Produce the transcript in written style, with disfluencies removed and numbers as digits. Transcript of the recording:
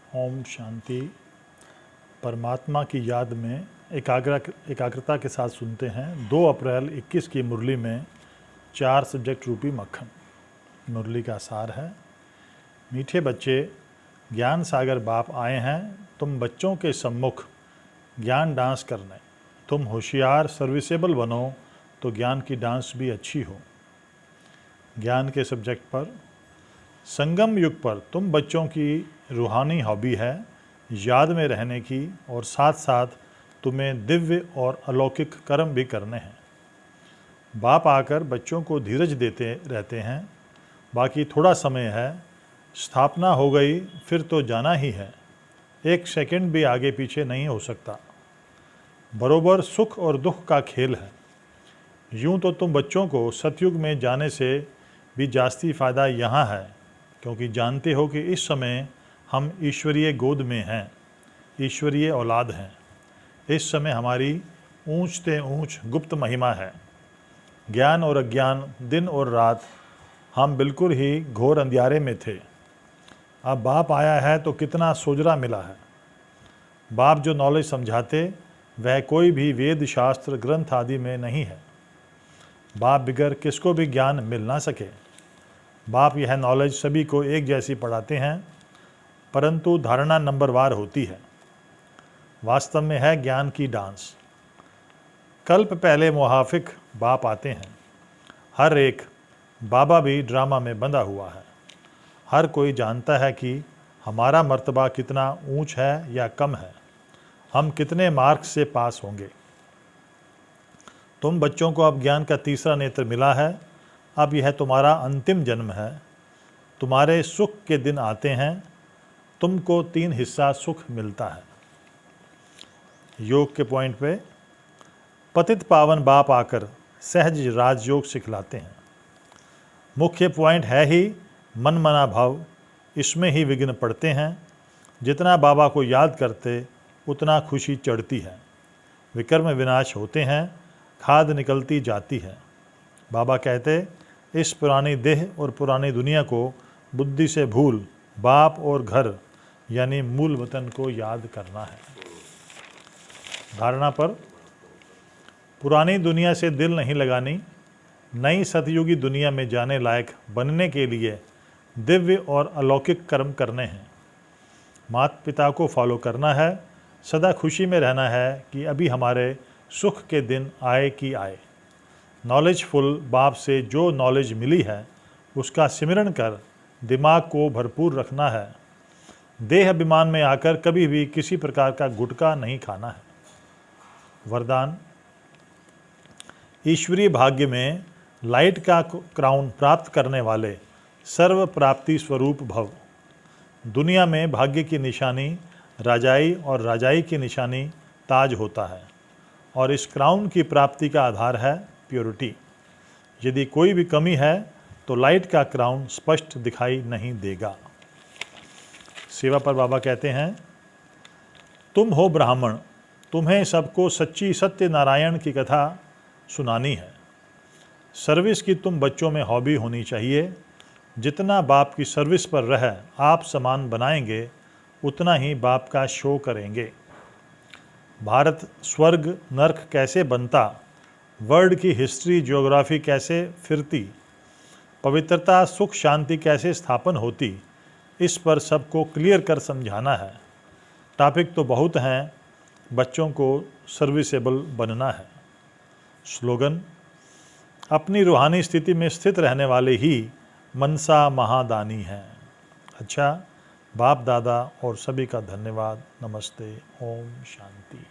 ओम शांति। परमात्मा की याद में एकाग्रता के साथ सुनते हैं 2 अप्रैल 21 की मुरली में 4 सब्जेक्ट रूपी मक्खन। मुरली का सार है, मीठे बच्चे, ज्ञान सागर बाप आए हैं तुम बच्चों के सम्मुख ज्ञान डांस करने। तुम होशियार सर्विसेबल बनो तो ज्ञान की डांस भी अच्छी हो। ज्ञान के सब्जेक्ट पर, संगम युग पर तुम बच्चों की रूहानी हॉबी है याद में रहने की, और साथ साथ तुम्हें दिव्य और अलौकिक कर्म भी करने हैं। बाप आकर बच्चों को धीरज देते रहते हैं, बाकी थोड़ा समय है, स्थापना हो गई फिर तो जाना ही है, 1 सेकंड भी आगे पीछे नहीं हो सकता। बरोबर सुख और दुख का खेल है। यूं तो तुम बच्चों को सतयुग में जाने से भी जास्ती फ़ायदा यहाँ है, क्योंकि जानते हो कि इस समय हम ईश्वरीय गोद में हैं, ईश्वरीय औलाद हैं। इस समय हमारी ऊंच ते ऊंच गुप्त महिमा है। ज्ञान और अज्ञान, दिन और रात, हम बिल्कुल ही घोर अंधियारे में थे। अब बाप आया है तो कितना सोजरा मिला है। बाप जो नॉलेज समझाते वह कोई भी वेद शास्त्र ग्रंथ आदि में नहीं है। बाप बिगर किसको भी ज्ञान मिल ना सके। बाप यह नॉलेज सभी को एक जैसी पढ़ाते हैं, परंतु धारणा नंबरवार होती है। वास्तव में है ज्ञान की डांस। कल्प पहले मुहाफिक बाप आते हैं। हर एक बाबा भी ड्रामा में बंधा हुआ है। हर कोई जानता है कि हमारा मर्तबा कितना ऊंच है या कम है, हम कितने मार्क्स से पास होंगे। तुम बच्चों को अब ज्ञान का तीसरा नेत्र मिला है। अब यह तुम्हारा अंतिम जन्म है। तुम्हारे सुख के दिन आते हैं। तुमको 3 हिस्सा सुख मिलता है। योग के पॉइंट पे, पतित पावन बाप आकर सहज राजयोग सिखलाते हैं। मुख्य पॉइंट है ही मन मना भाव, इसमें ही विघ्न पड़ते हैं। जितना बाबा को याद करते उतना खुशी चढ़ती है। विकर्म विनाश होते हैं, खाद निकलती जाती है। बाबा कहते, इस पुरानी देह और पुरानी दुनिया को बुद्धि से भूल बाप और घर यानी मूल वतन को याद करना है। धारणा पर, पुरानी दुनिया से दिल नहीं लगानी। नई सतयुगी दुनिया में जाने लायक बनने के लिए दिव्य और अलौकिक कर्म करने हैं। माता पिता को फॉलो करना है। सदा खुशी में रहना है कि अभी हमारे सुख के दिन आए कि आए। नॉलेजफुल बाप से जो नॉलेज मिली है उसका सिमरन कर दिमाग को भरपूर रखना है। देह अभिमान में आकर कभी भी किसी प्रकार का गुटखा नहीं खाना है। वरदान, ईश्वरीय भाग्य में लाइट का क्राउन प्राप्त करने वाले सर्व प्राप्ति स्वरूप भव। दुनिया में भाग्य की निशानी राजाई और राजाई की निशानी ताज होता है, और इस क्राउन की प्राप्ति का आधार है प्योरिटी। यदि कोई भी कमी है तो लाइट का क्राउन स्पष्ट दिखाई नहीं देगा। सेवा पर बाबा कहते हैं, तुम हो ब्राह्मण, तुम्हें सबको सच्ची सत्य नारायण की कथा सुनानी है। सर्विस की तुम बच्चों में हॉबी होनी चाहिए। जितना बाप की सर्विस पर रह आप समान बनाएंगे उतना ही बाप का शो करेंगे। भारत स्वर्ग नर्क कैसे बनता, वर्ल्ड की हिस्ट्री ज्योग्राफी कैसे फिरती, पवित्रता सुख शांति कैसे स्थापन होती, इस पर सबको क्लियर कर समझाना है। टॉपिक तो बहुत हैं, बच्चों को सर्विसेबल बनना है। स्लोगन, अपनी रूहानी स्थिति में स्थित रहने वाले ही मनसा महादानी हैं। अच्छा, बाप दादा और सभी का धन्यवाद। नमस्ते। ओम शांति।